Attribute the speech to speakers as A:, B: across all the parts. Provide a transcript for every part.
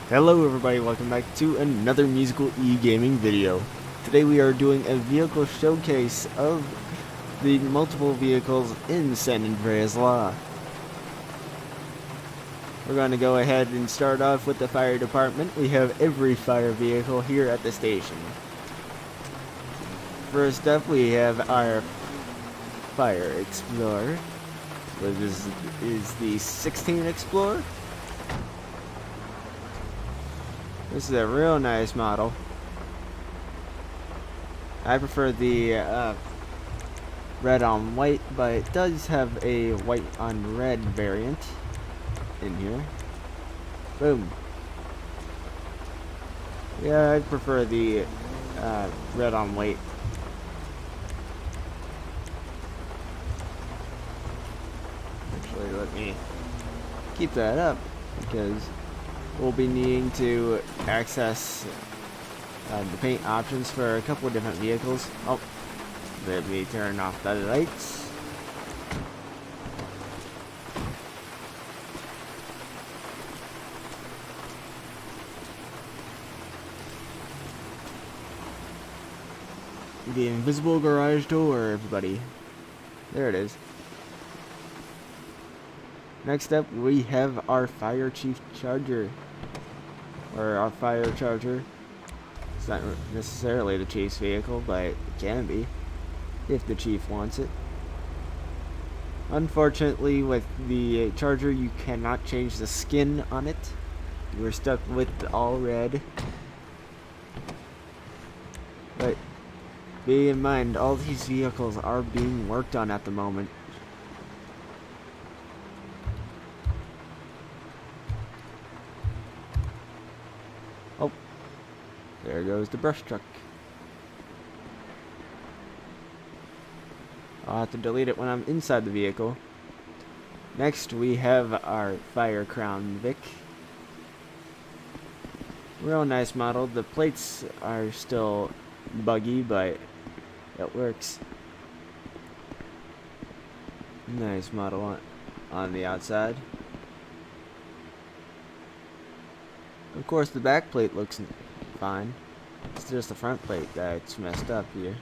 A: Hello everybody, welcome back to another musical e-gaming video. Today we are doing a vehicle showcase of the multiple vehicles in San Andreas Law. We're going to go ahead and start off with the fire department. We have every fire vehicle here at the station. First up we have our Fire Explorer. This is the 16 Explorer. This is a real nice model. I prefer the red on white, but it does have a white on red variant in here. Boom. Yeah, I prefer the red on white. Actually, let me keep that up because we'll be needing to access the paint options for a couple of different vehicles. Oh, let me turn off the lights. The invisible garage door, everybody. There it is. Next up, we have our Fire Chief Charger. Or our Fire Charger. It's not necessarily the Chief's vehicle, but it can be, if the Chief wants it. Unfortunately, with the Charger, you cannot change the skin on it. We're stuck with all red. But, bear in mind, all these vehicles are being worked on at the moment. Oh, there goes the brush truck. I'll have to delete it when I'm inside the vehicle. Next, we have our Fire Crown Vic. Real nice model. The plates are still buggy, but it works. Nice model on the outside. Of course, the back plate looks fine. It's just the front plate that's messed up here.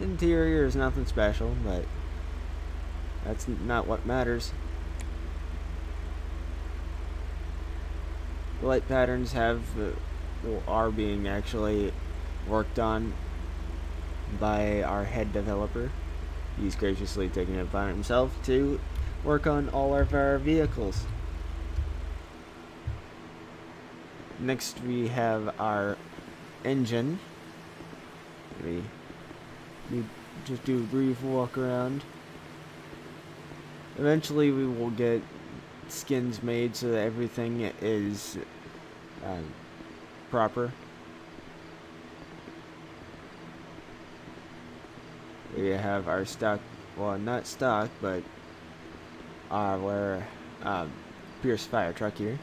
A: Interior is nothing special, but that's not what matters. The light patterns are being actually worked on by our head developer. He's graciously taking it upon himself to work on all of our vehicles. Next we have our engine. We just do a brief walk around. Eventually we will get skins made so that everything is proper. We have our stock, well, not stock, but our Pierce fire truck here.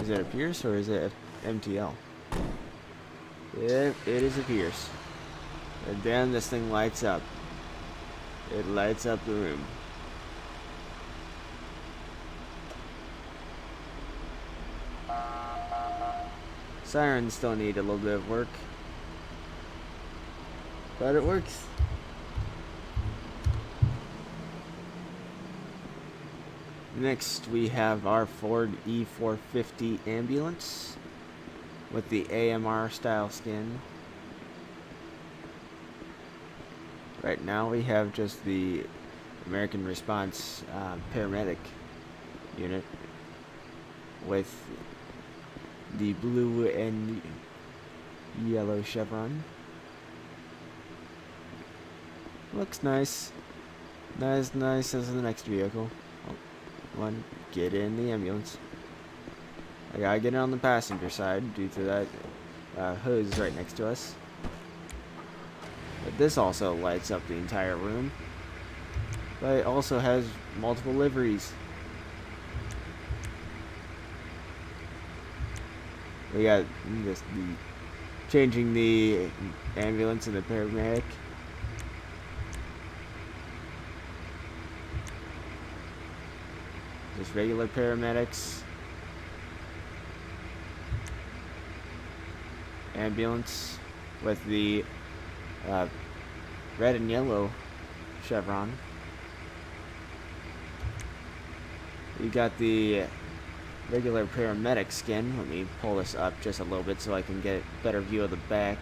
A: Is it a Pierce or is it a MTL? It is a Pierce. And damn, this thing lights up. It lights up the room. Sirens still need a little bit of work, but it works. Next, we have our Ford E450 ambulance with the AMR style skin. Right now, we have just the American Response paramedic unit with the blue and yellow chevron. Looks nice. Not as nice as the next vehicle. One, get in the ambulance. I gotta get it on the passenger side due to that hose right next to us. But this also lights up the entire room. But it also has multiple liveries. We got changing the ambulance and the paramedic. just regular paramedics, ambulance with the red and yellow chevron. You got the regular paramedic skin. Let me pull this up just a little bit so I can get a better view of the back.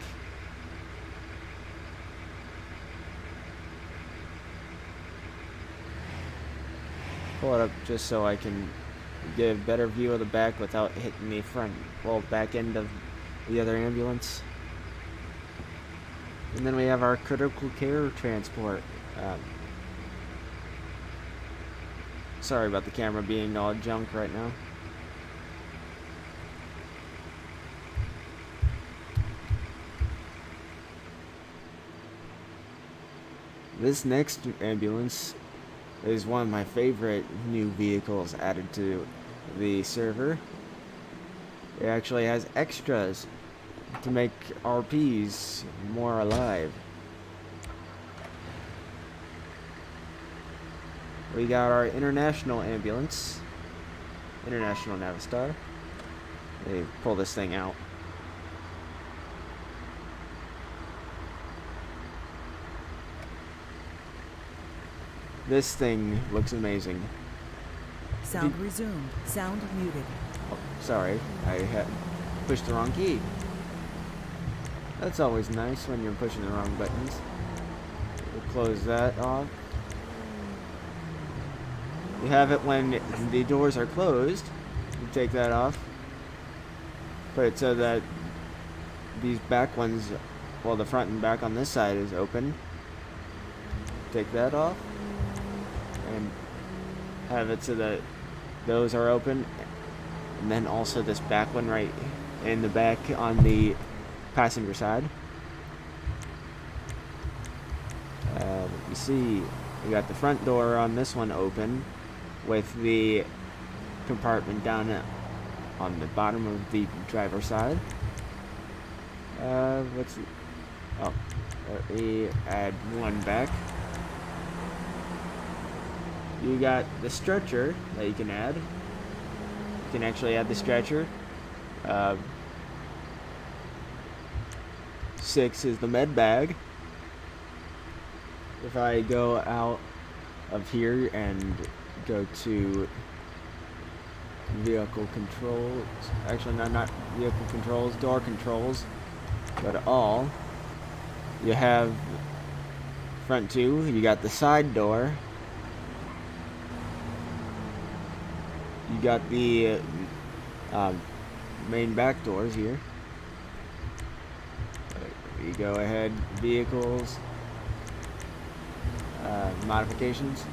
A: Pull it up just so I can get a better view of the back without hitting the front, well, back end of the other ambulance. And then we have our critical care transport. Sorry about the camera being all junk right now. This next ambulance is one of my favorite new vehicles added to the server. It actually has extras to make RPs more alive. We got our international ambulance, International Navistar. Let me pull this thing out. This thing looks amazing.
B: Sound resumed. Sound muted.
A: Oh, sorry, I had pushed the wrong key. That's always nice when you're pushing the wrong buttons. We'll close that off. You have it when the doors are closed. You take that off. Put it so that these back ones, well, the front and back on this side is open. Take that off. And have it so that those are open. And then also this back one right in the back on the passenger side. Let me see. We got the front door on this one open, with the compartment down on the bottom of the driver's side. Let me add one back. You got the stretcher that you can add. You can actually add the stretcher. 6 is the med bag. If I go out of here and go to vehicle controls, actually not vehicle controls, door controls, go to all, you have front 2, you got the side door, you got the main back doors here. You go ahead, vehicles, modifications,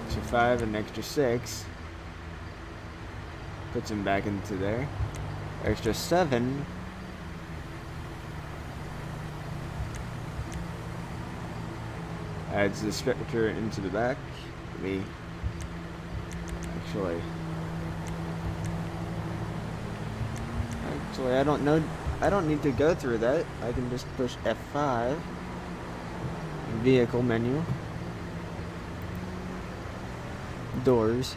A: extra 5 and extra 6, puts them back into there. Extra 7 adds the stretcher into the back. Let me actually I don't know. I don't need to go through that. I can just push F5. Vehicle menu. Doors.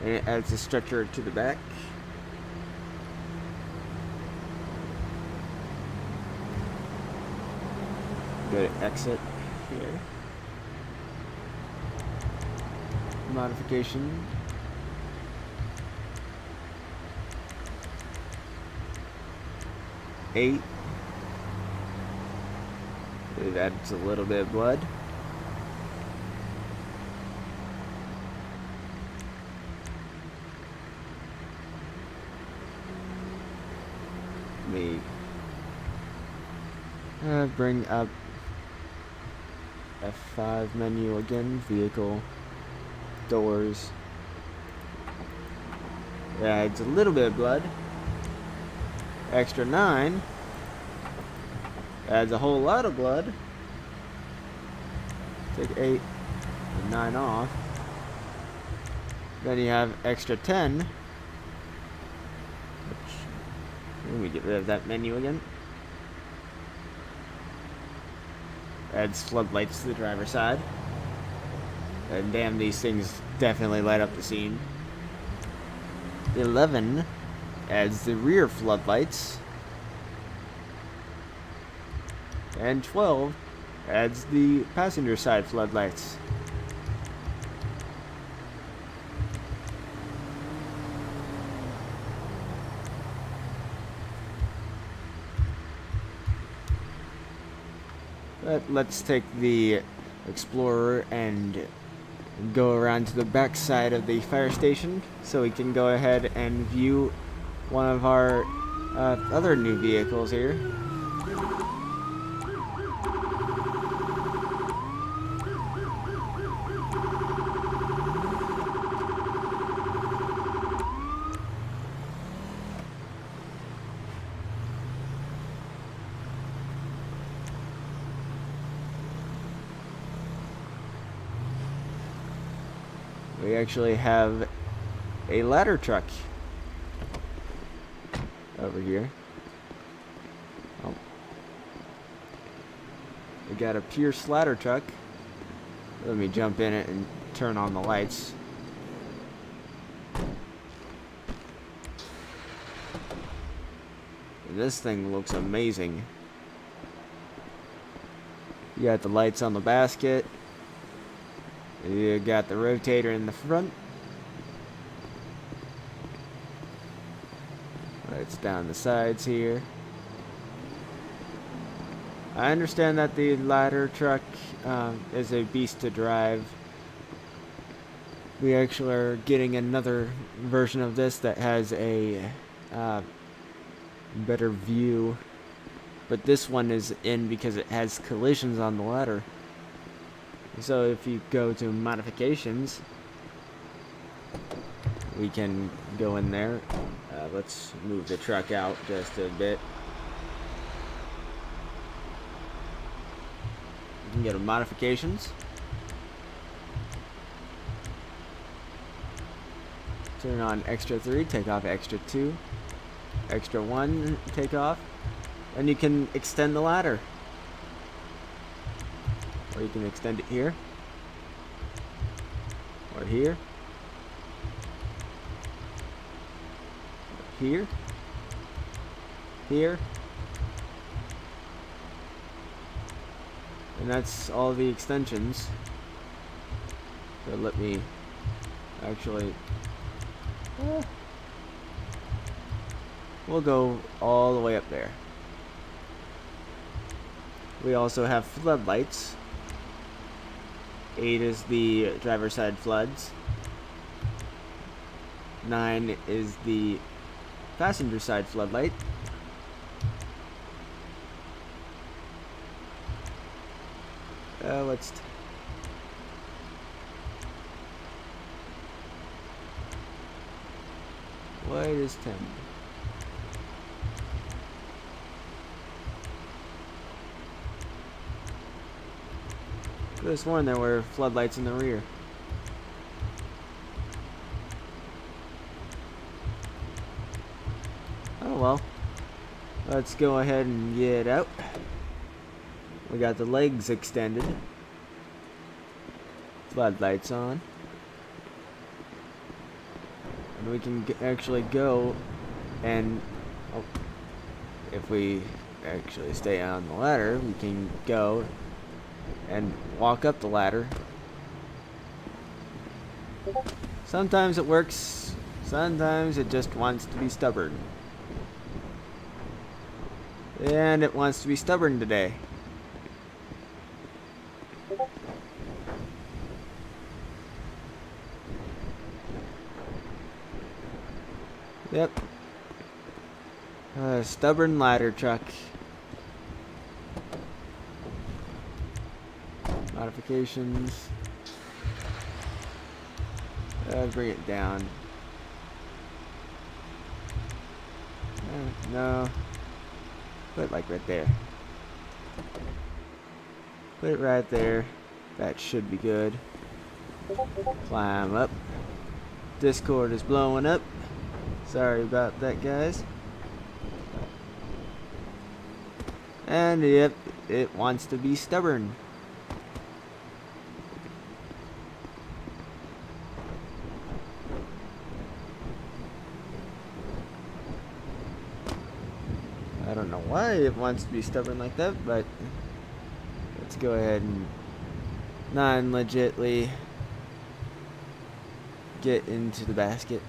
A: And it adds a stretcher to the back. Go to exit here. Modification. Eight. It adds a little bit of blood. Let me bring up F5 menu again. Vehicle, doors. It adds a little bit of blood. Extra 9 adds a whole lot of blood. Take 8 and 9 off. Then you have extra 10. Let me get rid of that menu again. adds floodlights to the driver's side. And damn, these things definitely light up the scene. 11 adds the rear floodlights. And 12 adds the passenger side floodlights. But let's take the Explorer and go around to the back side of the fire station so we can go ahead and view one of our other new vehicles here. We actually have a ladder truck over here. Oh. We got a Pierce ladder truck. Let me jump in it and turn on the lights. This thing looks amazing. You got the lights on the basket. You got the rotator in the front. Lights down the sides here. I understand that the ladder truck is a beast to drive. We actually are getting another version of this that has a better view. But this one is in because it has collisions on the ladder. So if you go to modifications, we can go in there. Let's move the truck out just a bit. You can go to modifications. Turn on extra 3, take off extra 2, extra 1, take off. And you can extend the ladder. Or you can extend it here. Or here. Here. Here. And that's all the extensions. So let me actually... we'll go all the way up there. We also have floodlights. 8 is the driver's side floods. 9 is the passenger side floodlight. Let's... what is 10? Could have sworn there were floodlights in the rear. Oh well. Let's go ahead and get out. We got the legs extended. Floodlights on. And we can actually go and... oh, if we actually stay on the ladder, we can go and walk up the ladder. Sometimes it works, sometimes it just wants to be stubborn. And it wants to be stubborn today. Yep. Stubborn ladder truck. Modifications. Bring it down. No. Put it like right there. Put it right there. That should be good. Climb up. Discord is blowing up. Sorry about that, guys. And yep, it wants to be stubborn. I don't know why it wants to be stubborn like that, but let's go ahead and non-legitly get into the basket.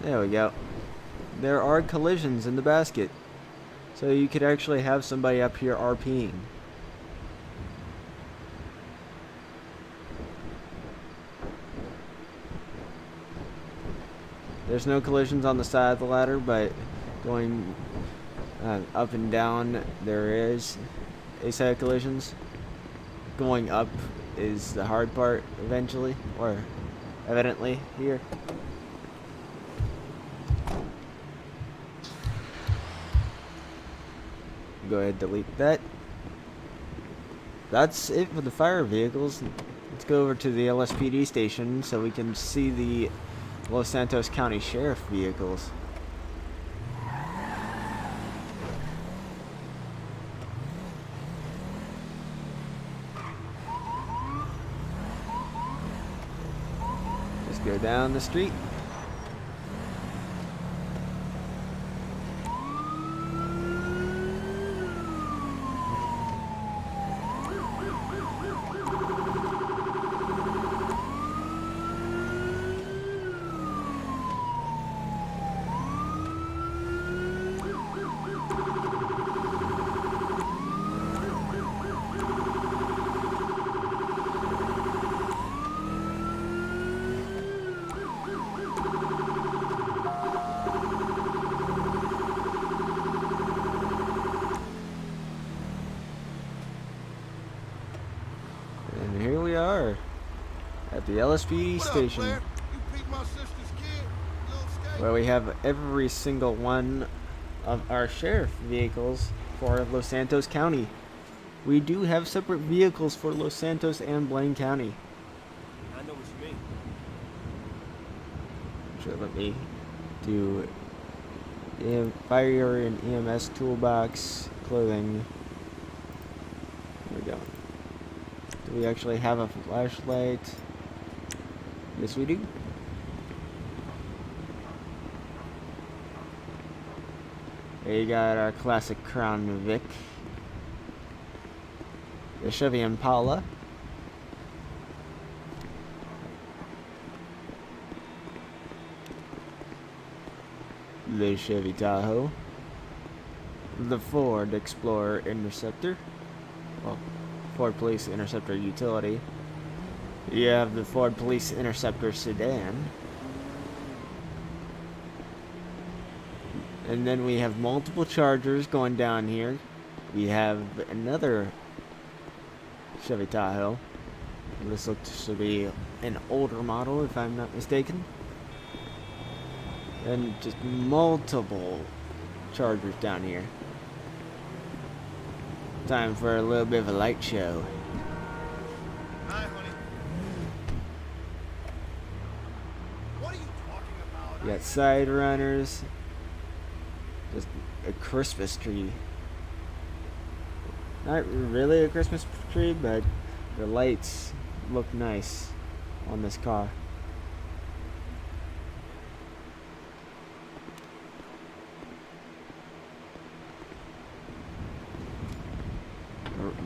A: There we go. There are collisions in the basket, so you could actually have somebody up here RPing. There's no collisions on the side of the ladder, but going up and down there is a set of collisions. Going up is the hard part eventually, or evidently here. Go ahead, delete that. That's it for the fire vehicles. Let's go over to the LSPD station so we can see the Los Santos County Sheriff vehicles. Just go down the street. And here we are at the LSPD station, where we have every single one of our sheriff vehicles for Los Santos County. We do have separate vehicles for Los Santos and Blaine County.
C: I know what you mean.
A: Sure, let me do fire and EMS toolbox, clothing. There we go. Do we actually have a flashlight? Yes, we do. There you got our classic Crown Vic, the Chevy Impala, the Chevy Tahoe, the Ford Explorer Interceptor, well, Ford Police Interceptor Utility. You have the Ford Police Interceptor Sedan. And then we have multiple Chargers going down here. We have another Chevy Tahoe. This looks to be an older model, if I'm not mistaken. And just multiple Chargers down here. Time for a little bit of a light show.
C: Hi, honey. What are you talking about?
A: You got side runners. Just a Christmas tree. Not really a Christmas tree, but the lights look nice on this car.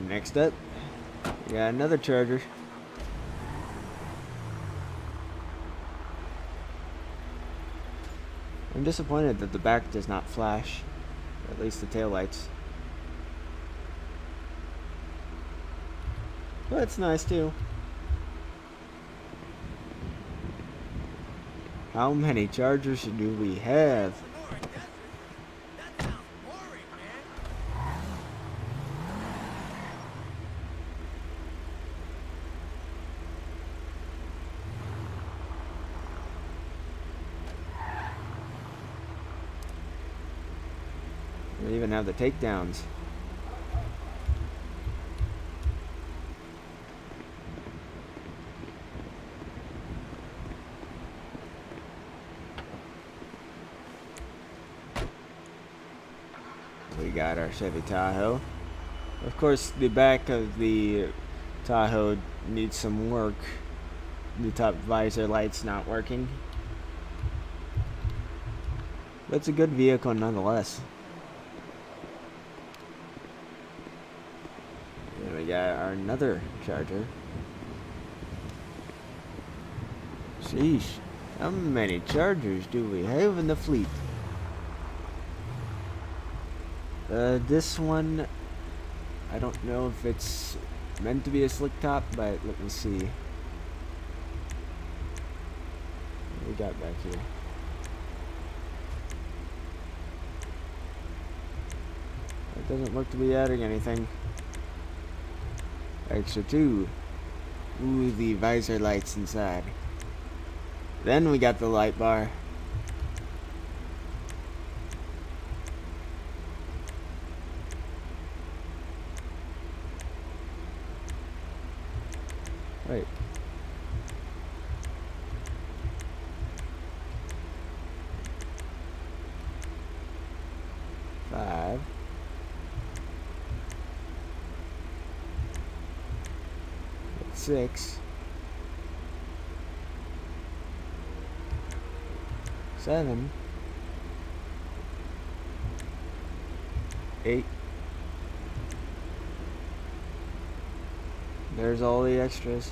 A: Next up, we got another Charger. I'm disappointed that the back does not flash, or at least the taillights. But it's nice too. How many Chargers do we have?
C: That sounds boring, man.
A: We even have the takedowns. We got our Chevy Tahoe. Of course, the back of the Tahoe needs some work. The top visor light's not working. But it's a good vehicle nonetheless. And we got our another Charger. Sheesh, how many Chargers do we have in the fleet? This one, I don't know if it's meant to be a slick top, but let me see. What we got back here? It doesn't look to be adding anything. Extra 2. Ooh, the visor lights inside. Then we got the light bar. Wait. Five. Six. 7. 8. There's all the extras.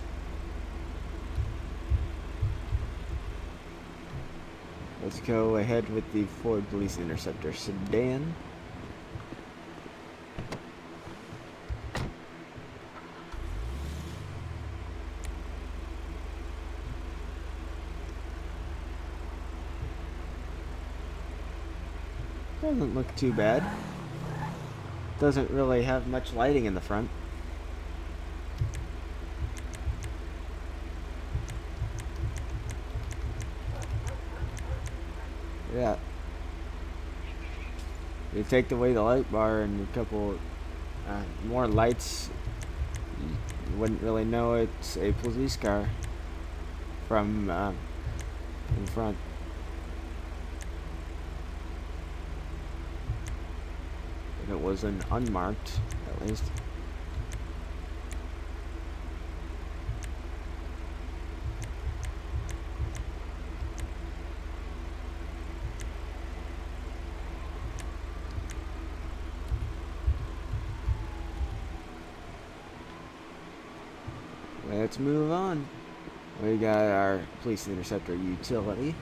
A: Let's go ahead with the Ford Police Interceptor sedan. Doesn't look too bad. Doesn't really have much lighting in the front. Yeah. You take away the light bar and a couple more lights, you wouldn't really know it's a police car from in front. If it was an unmarked, at least. Let's move on. We got our Police Interceptor utility.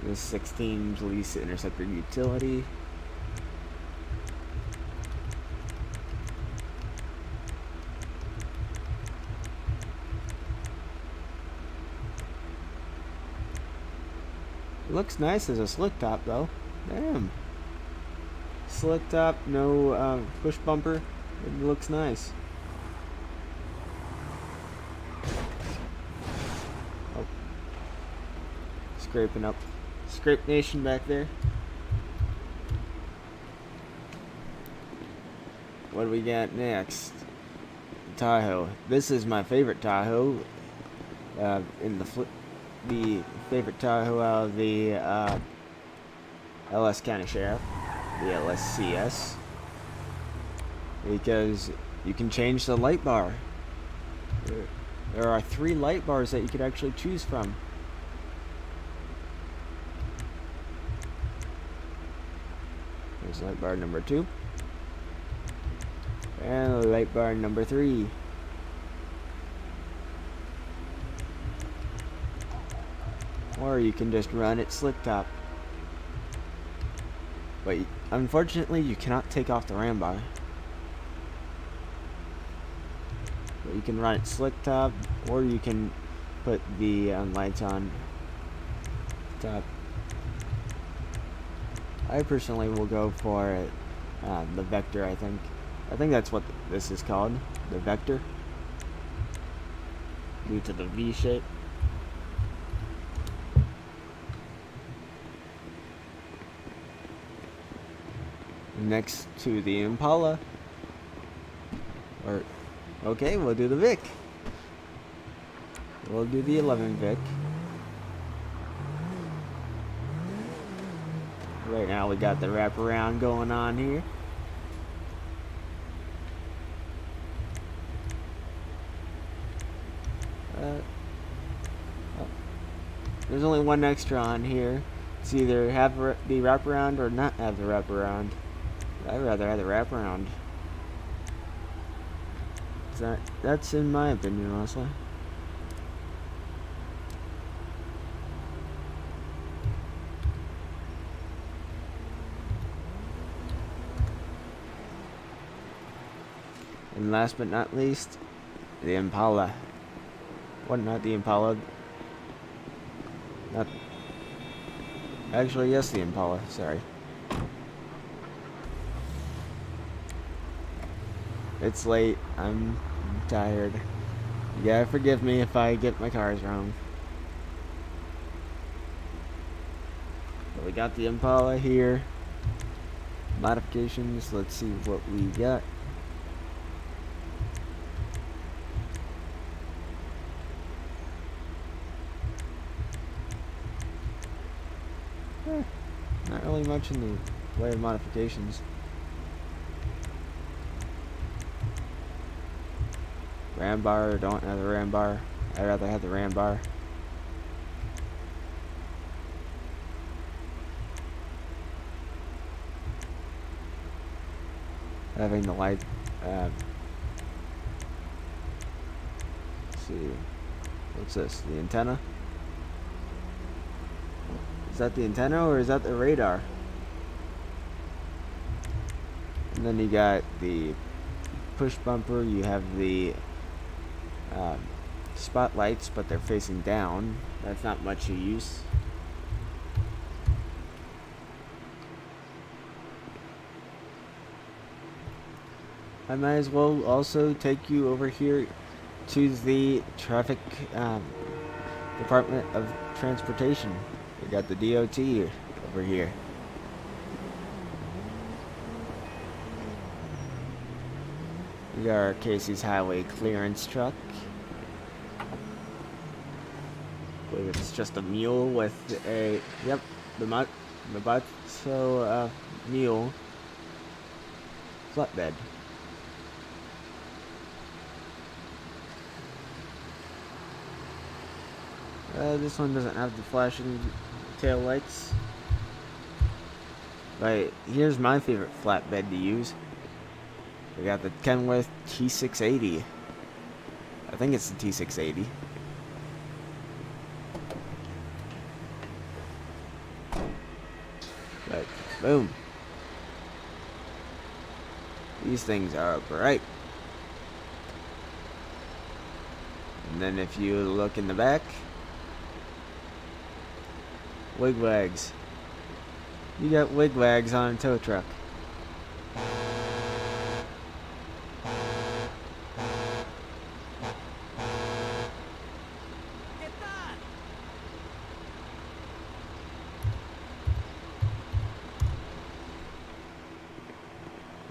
A: The 16 Police Interceptor utility. It looks nice as a slick top though. Damn. Slick top, no push bumper. It looks nice. Oh. Scraping up. Scrape Nation back there. What do we got next? Tahoe. This is my favorite Tahoe. In the favorite Tahoe out of the LS County Sheriff, the LSCS, because you can change the light bar. There are 3 light bars that you could actually choose from. There's light bar number 2 and light bar number 3. Or you can just run it slick top. But unfortunately, you cannot take off the ram bar. But you can run it slick top, or you can put the lights on top. I personally will go for the Vector. I think that's what this is called, the Vector, due to the V shape. Next to the Impala, Or, okay, we'll do the Vic. We'll do the 11 Vic. Right now we got the wraparound going on here. There's only one extra on here. It's either have the wraparound or not have the wraparound. I'd rather have the wraparound. That's in my opinion, honestly. And last but not least, the Impala. What, not the Impala? Not. Actually, yes, the Impala. Sorry. It's late. I'm tired. You gotta forgive me if I get my cars wrong. But we got the Impala here. Modifications. Let's see what we got. Not really much in the way of modifications. Ram bar or don't have the ram bar. I'd rather have the ram bar. Having the light. Let's see. What's this? The antenna? Is that the antenna or is that the radar? And then you got the push bumper. You have the spotlights, but they're facing down. That's not much use. I might as well also take you over here to the traffic Department of Transportation. We got the DOT over here. We got our Casey's Highway Clearance truck. I believe it's just a mule with a, yep, the Matzo mule flatbed. This one doesn't have the flashing tail lights. But here's my favorite flatbed to use. We got the Kenworth T680. I think it's the T680. But boom. These things are bright. And then if you look in the back, wigwags. You got wigwags on a tow truck.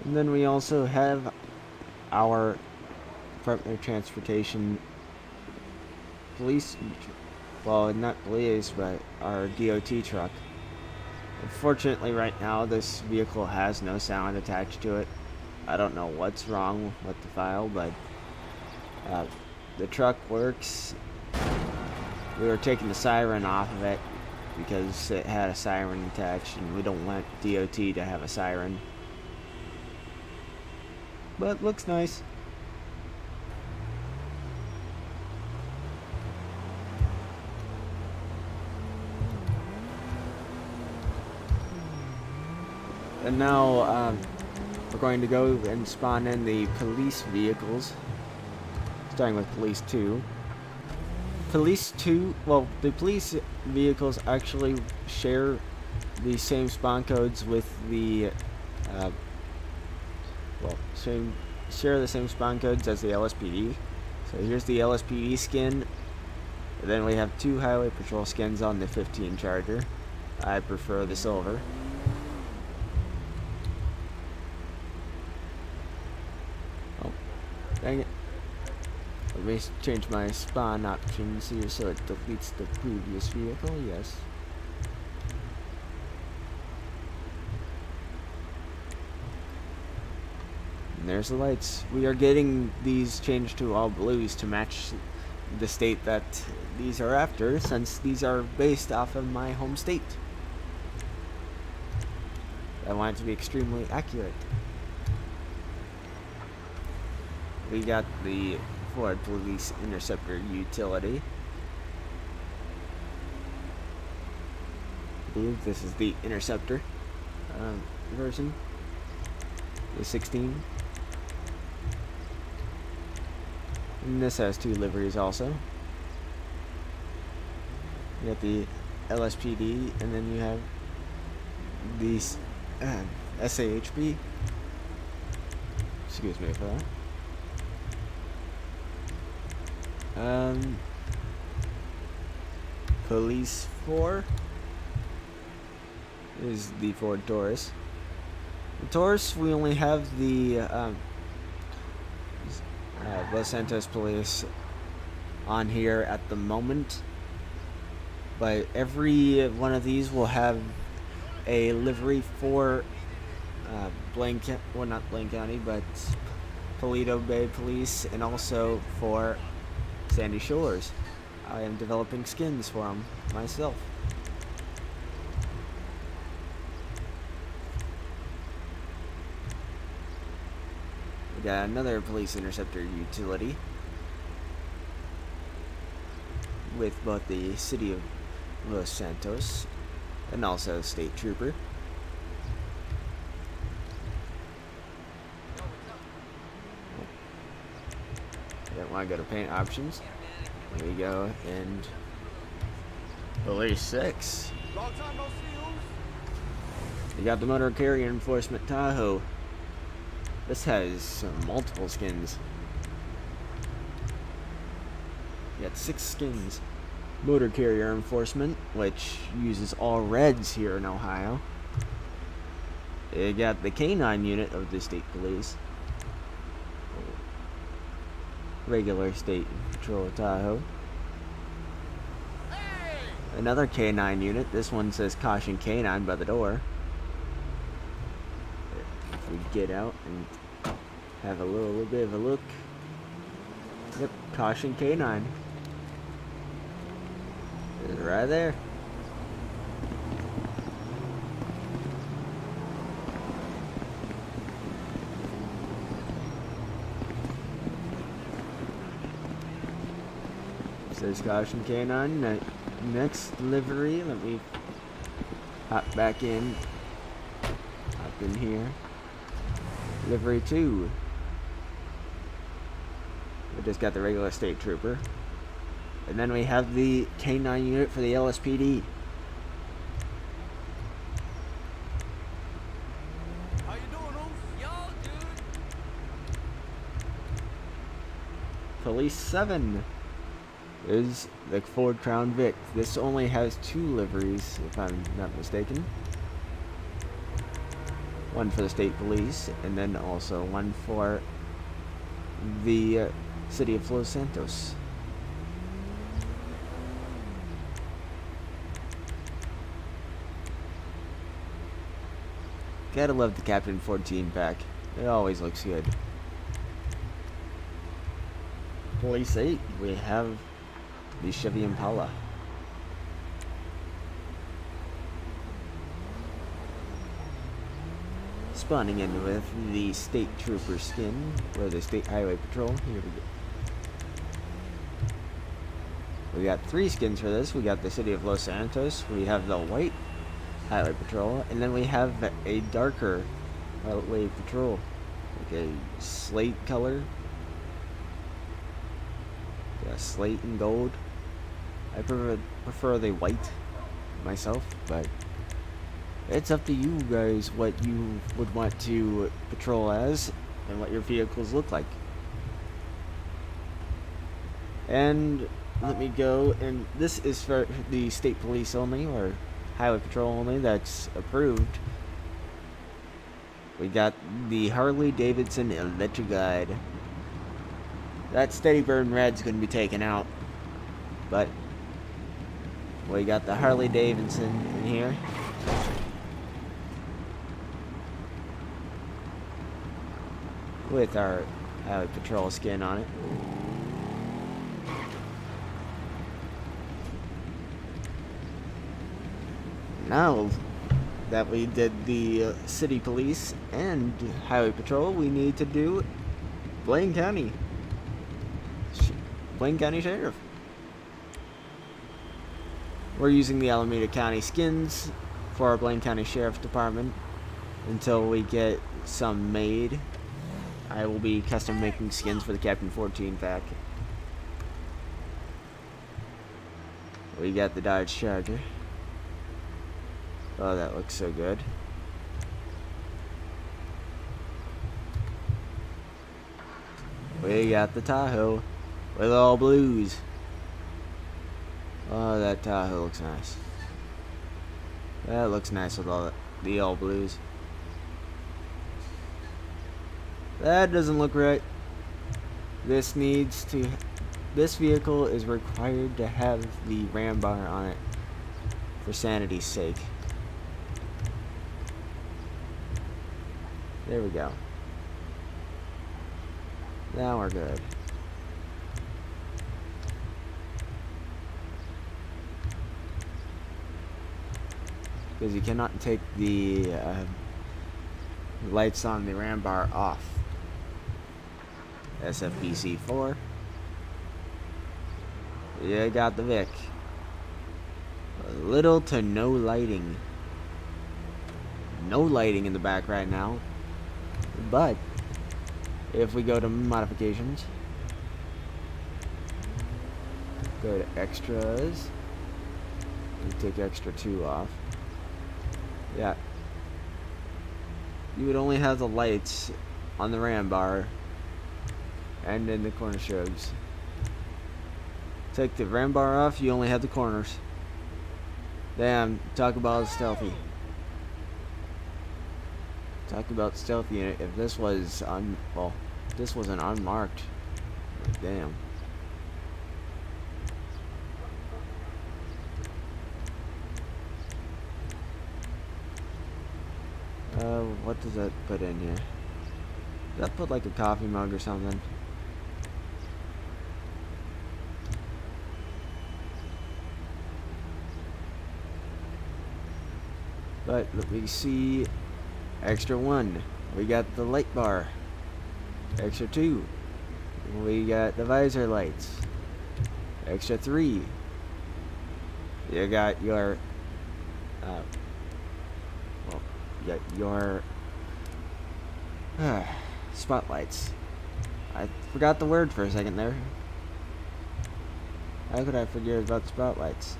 A: And then we also have our Department of Transportation police, well, not police, but our DOT truck. Unfortunately, right now, this vehicle has no sound attached to it. I don't know what's wrong with the file, but the truck works. We were taking the siren off of it because it had a siren attached, and we don't want DOT to have a siren. But looks nice. And now we're going to go and spawn in the police vehicles, starting with Police 2. Police 2, well, the police vehicles actually share the same spawn codes with the, share the same spawn codes as the LSPD. So here's the LSPD skin. And then we have two Highway Patrol skins on the 15 Charger. I prefer the silver. Dang it. Let me change my spawn options here so it deletes the previous vehicle. Yes. And there's the lights. We are getting these changed to all blues to match the state that these are after, since these are based off of my home state. I want it to be extremely accurate. We got the Ford Police Interceptor utility. I believe this is the Interceptor version. The 16. And this has 2 liveries also. You got the LSPD, and then you have these SAHP. Excuse me for that. Police 4 is the Ford Taurus. The Taurus, we only have the Los Santos Police on here at the moment, but every one of these will have a livery for not Blaine County, but Paleto Bay Police, and also for Sandy Shores. I am developing skins for them myself. We got another Police Interceptor utility with both the City of Los Santos and also State Trooper. I don't want to go to paint options. There we go, and Police 6.
C: Long time no see,
A: You got the Motor Carrier Enforcement Tahoe. This has multiple skins. You got 6 skins. Motor Carrier Enforcement, which uses all reds here in Ohio. You got the K9 unit of the State Police. Regular State Patrol Tahoe. Another K9 unit. This one says Caution K9 by the door. If we get out and have a little bit of a look. Yep, Caution K9. It's right there. Says Caution K9. Next livery, let me hop back in. Hop in here. Livery 2. We just got the regular State Trooper. And then we have the K9 unit for the LSPD.
C: how you doing, Oos? Yo, dude.
A: Police 7 is the Ford Crown Vic. This only has 2 liveries, if I'm not mistaken. One for the State Police, and then also one for the City of Los Santos. Gotta love the Captain 14 pack. It always looks good. Police 8, we have the Chevy Impala. Spawning in with the State Trooper skin, or the State Highway Patrol. Here we go. We got 3 skins for this. We got the City of Los Santos. We have the white Highway Patrol, and then we have a darker Highway Patrol, like a slate color. Yeah, slate and gold. I prefer the white myself, but it's up to you guys what you would want to patrol as and what your vehicles look like. And let me go, and this is for the State Police only, or Highway Patrol only, that's approved. We got the Harley Davidson Electric Guide. That steady burn red's going to be taken out. But we got the Harley Davidson in here. With our Highway Patrol skin on it. Now that we did the city police and highway patrol, we need to do Blaine County Sheriff. We're using the Alameda County skins for our Blaine County Sheriff Department until we get some made. I will be custom making skins for the Captain 14 pack. We got the Dodge Charger. Oh, that looks so good. We got the Tahoe with all blues. Oh, that Tahoe looks nice. That looks nice with all the all blues. That doesn't look right. This vehicle is required to have the ram bar on it for sanity's sake. There we go. Now we're good. Because you cannot take the lights on the ram bar off. SFBC 4. Yeah, got the Vic. Little to no lighting. No lighting in the back right now. But if we go to modifications, go to extras, we take extra 2 off. Yeah. You would only have the lights on the ram bar and in the corner shobs. Take the ram bar off, you only have the corners. Damn, talk about stealthy. Talk about stealthy. If this was this wasn't unmarked. Damn. What does that put in here? Does that put like a coffee mug or something? But let me see. Extra 1. We got the light bar. Extra 2. We got the visor lights. Extra 3. You got your spotlights. I forgot the word for a second there. How could I forget about spotlights?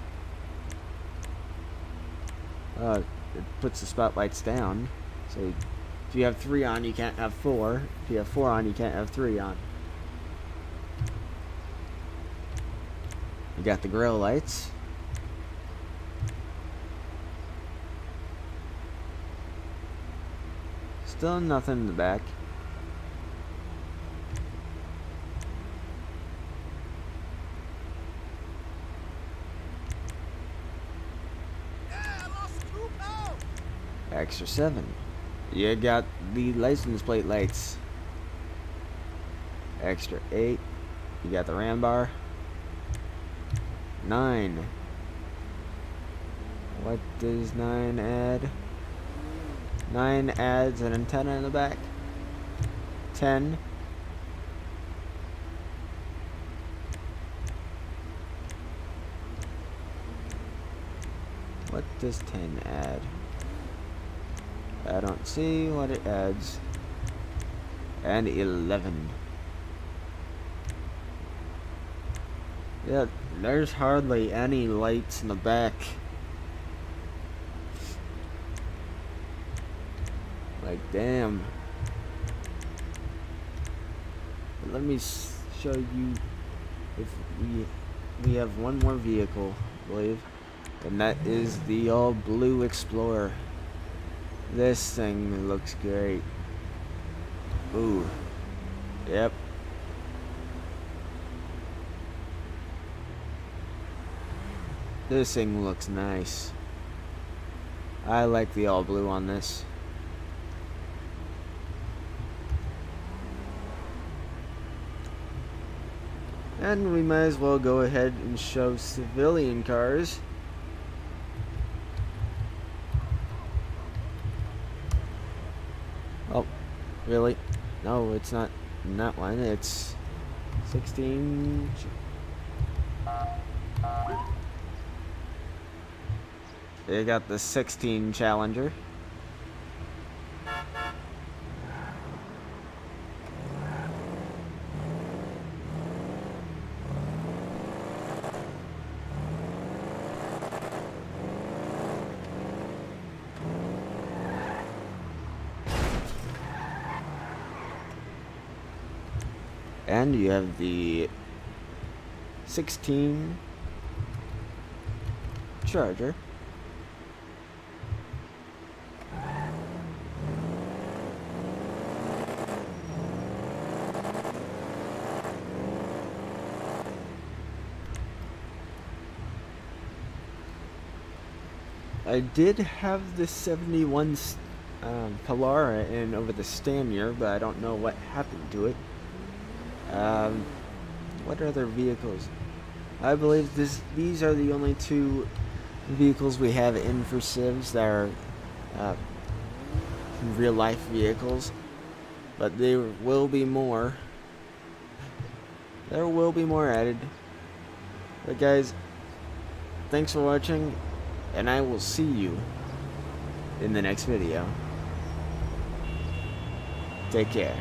A: It puts the spotlights down. So if you have 3 on, you can't have 4. If you have 4 on, you can't have 3 on. You got the grill lights. Still nothing in the back.
C: Yeah, I lost 2 pounds.
A: Extra 7. You got the license plate lights. Extra 8. You got the ram bar. 9. What does 9 add? 9 adds an antenna in the back. 10. What does 10 add? I don't see what it adds. And 11. Yeah, there's hardly any lights in the back. Like, damn. But let me show you if we have one more vehicle, I believe. And that is the all blue Explorer. This thing looks great. Ooh. Yep. This thing looks nice. I like the all blue on this. And we might as well go ahead and show civilian cars. Oh, really? No, it's not in that one. It's 16. They got the 16 Challenger. And you have the 16 Charger. I did have the 71 Polara in over the Stanier, but I don't know what happened to it. What other vehicles? I believe these are the only two vehicles we have in for civs that are real life vehicles, but there will be more. There will be more added. But guys, thanks for watching, and I will see you in the next video. Take care.